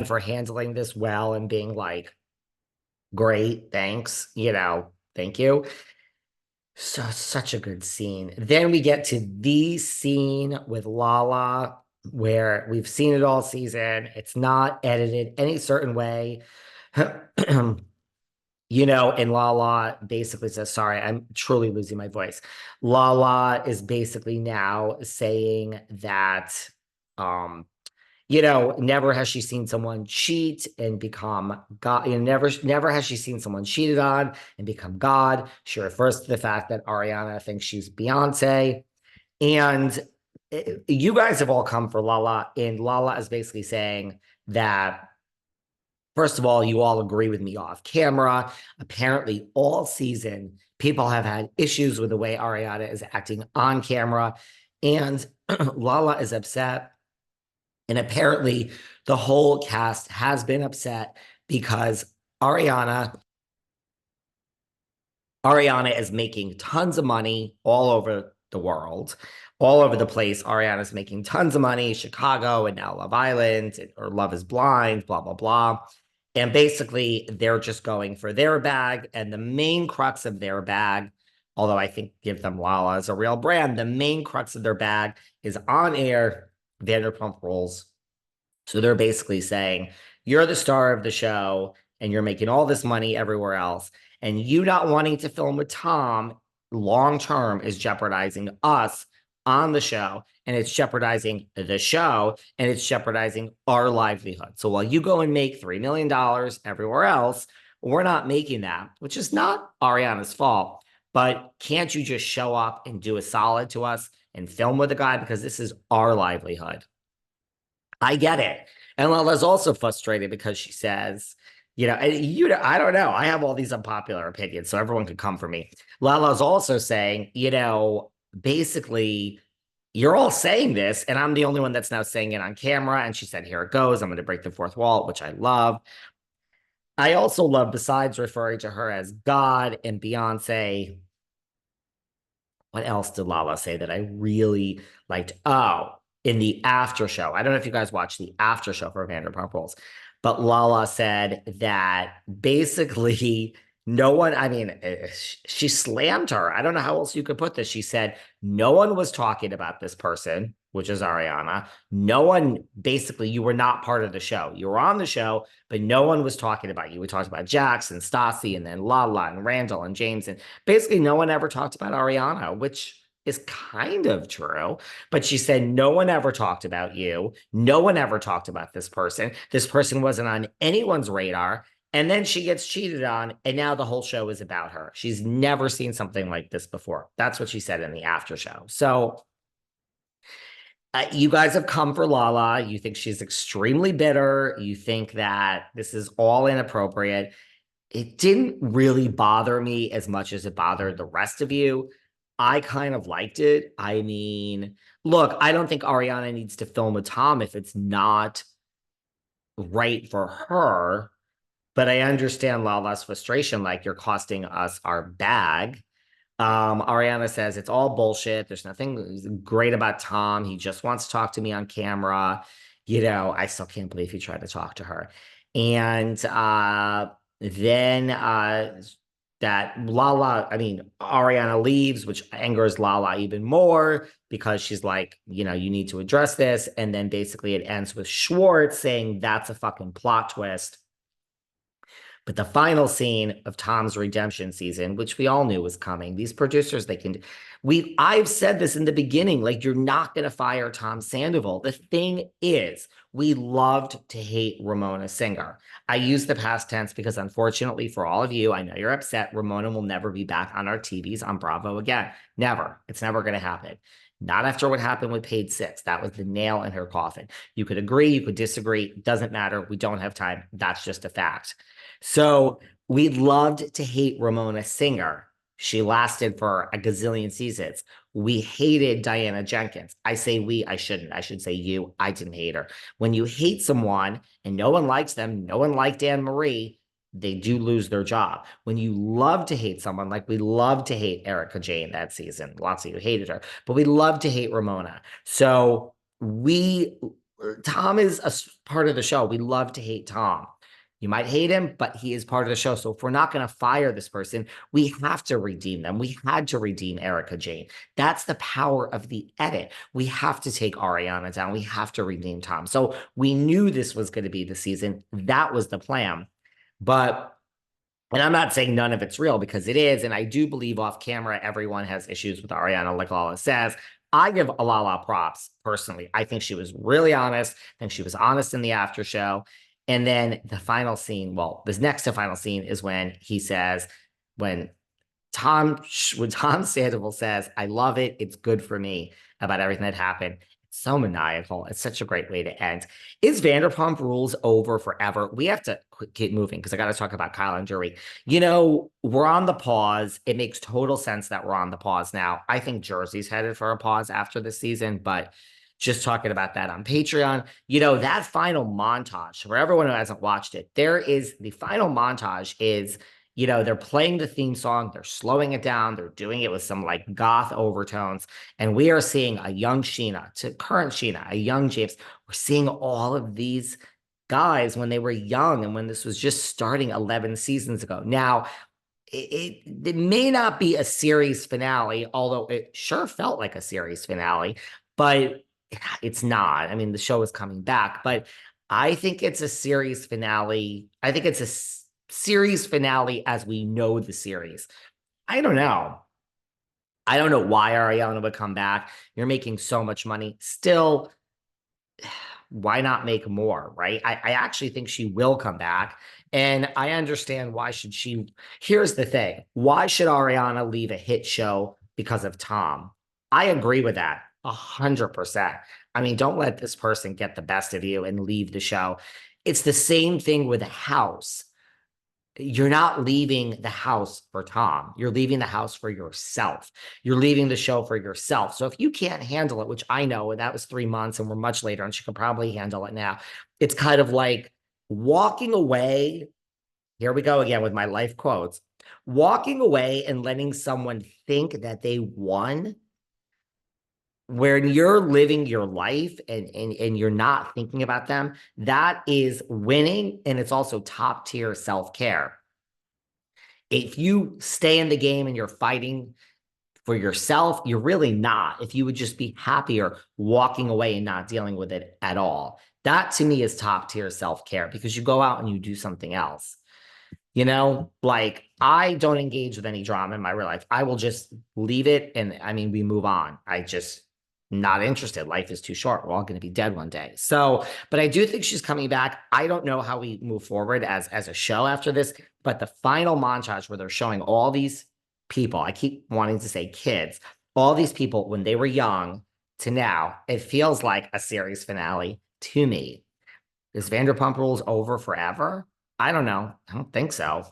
for handling this well and being like, great, thanks, thank you. So such a good scene. Then we get to the scene with Lala where we've seen it all season. It's not edited any certain way. And Lala basically says, sorry, I'm truly losing my voice. Lala is basically now saying that um never has she seen someone cheat and become God. Never has she seen someone cheated on and become God. She refers to the fact that Ariana thinks she's Beyonce. And you guys have all come for Lala, and Lala is basically saying that, first of all, you all agree with me off camera. Apparently, all season, people have had issues with the way Ariana is acting on camera. And Lala is upset, and apparently, the whole cast has been upset because Ariana Ariana is making tons of money all over the world, all over the place. Ariana's making tons of money, Chicago and now Love Island or Love is Blind, blah, blah, blah. And basically, they're just going for their bag. And the main crux of their bag, although I think Give Them Lala is a real brand, the main crux of their bag is on air Vanderpump Rules. So they're basically saying, you're the star of the show and you're making all this money everywhere else. And you not wanting to film with Tom long term is jeopardizing us on the show. And it's jeopardizing the show and it's jeopardizing our livelihood. So while you go and make $3 million everywhere else, we're not making that, which is not Ariana's fault. But can't you just show up and do a solid to us and film with the guy? Because this is our livelihood. I get it. And Lala's also frustrated because she says, I don't know. I have all these unpopular opinions, so everyone could come for me. Lala's also saying, basically, you're all saying this, and I'm the only one that's now saying it on camera. And she said, here it goes. I'm going to break the fourth wall, which I love. I also love, besides referring to her as God and Beyonce, what else did Lala say that I really liked? Oh, in the after show. I don't know if you guys watched the after show for Vanderpump Rules, but Lala said that basically no one, I mean, she slammed her. I don't know how else you could put this. She said no one was talking about this person, which is Ariana. No one, basically, you were not part of the show. You were on the show, but no one was talking about you. We talked about Jax and Stassi and then Lala and Randall and James. And basically, no one ever talked about Ariana, which is kind of true. But she said, no one ever talked about you. No one ever talked about this person. This person wasn't on anyone's radar. And then she gets cheated on, and now the whole show is about her. She's never seen something like this before. That's what she said in the after show. So you guys have come for Lala. You think she's extremely bitter. You think that this is all inappropriate. It didn't really bother me as much as it bothered the rest of you. I kind of liked it. I mean, look, I don't think Ariana needs to film with Tom if it's not right for her. But I understand Lala's frustration, like you're costing us our bag. Ariana says it's all bullshit. There's nothing great about Tom. He just wants to talk to me on camera. I still can't believe he tried to talk to her. And then that Lala, I mean, Ariana leaves, which angers Lala even more because she's like, you need to address this. And then basically it ends with Schwartz saying that's a fucking plot twist. But the final scene of Tom's redemption season, which we all knew was coming, these producers, I've said this in the beginning, like, you're not going to fire Tom Sandoval. The thing is, we loved to hate Ramona Singer. I use the past tense because unfortunately for all of you, I know you're upset. Ramona will never be back on our TVs on Bravo again. Never. It's never going to happen. Not after what happened with Page Six. That was the nail in her coffin. You could agree, you could disagree. Doesn't matter. We don't have time. That's just a fact. So we loved to hate Ramona Singer. She lasted for a gazillion seasons. We hated Diana Jenkins. I say we, I shouldn't. I should say you. I didn't hate her. When you hate someone and no one likes them, no one liked Anne Marie, they do lose their job. When you love to hate someone, like we love to hate Erica Jane that season, lots of you hated her, but we love to hate Ramona. So we Tom is part of the show. We love to hate Tom. You might hate him, but he is part of the show. So if we're not going to fire this person, we have to redeem them. We had to redeem Erica Jane. That's the power of the edit. We have to take Ariana down. We have to redeem Tom. So we knew this was going to be the season. That was the plan. But and I'm not saying none of it's real because it is. And I do believe off camera, everyone has issues with Ariana, like Lala says. I give Lala props personally. I think she was really honest. I think she was honest in the after show. And then the final scene, well, this next to final scene is when he says, when Tom Sandoval says, I love it. It's good for me about everything that happened. It's so maniacal. It's such a great way to end. Is Vanderpump Rules over forever? We have to keep moving because I got to talk about Kyle and Dorit. We're on the pause. It makes total sense that we're on the pause now. I think Jersey's headed for a pause after this season, but just talking about that on Patreon. That final montage, for everyone who hasn't watched it, the final montage is they're playing the theme song, they're slowing it down, they're doing it with some like goth overtones, and we are seeing a young Scheana to current Scheana, a young James. We're seeing all of these guys when they were young and when this was just starting 11 seasons ago. Now, it may not be a series finale, although it sure felt like a series finale, but it's not. I mean, the show is coming back, but I think it's a series finale. I think it's a series finale as we know the series. I don't know. I don't know why Ariana would come back. You're making so much money. Still, why not make more, right? I actually think she will come back. And I understand why should she. Here's the thing. Why should Ariana leave a hit show because of Tom? I agree with that 100%. I mean, don't let this person get the best of you and leave the show. It's the same thing with a house. You're not leaving the house for Tom. You're leaving the house for yourself. You're leaving the show for yourself. So if you can't handle it, which I know, and that was 3 months and we're much later and she could probably handle it now. It's kind of like walking away. Here we go again with my life quotes. Walking away and letting someone think that they won when you're living your life and you're not thinking about them, that is winning. And it's also top tier self-care. If you stay in the game and you're fighting for yourself, you're really not. If you would just be happier walking away and not dealing with it at all. That to me is top tier self-care because you go out and you do something else. Like I don't engage with any drama in my real life. I will just leave it. And I mean, we move on. I just not interested. Life is too short. We're all going to be dead one day. So, but I do think she's coming back. I don't know how we move forward as a show after this, but the final montage where they're showing all these people, I keep wanting to say kids, all these people when they were young to now, it feels like a series finale to me. Is Vanderpump Rules over forever? I don't know. I don't think so.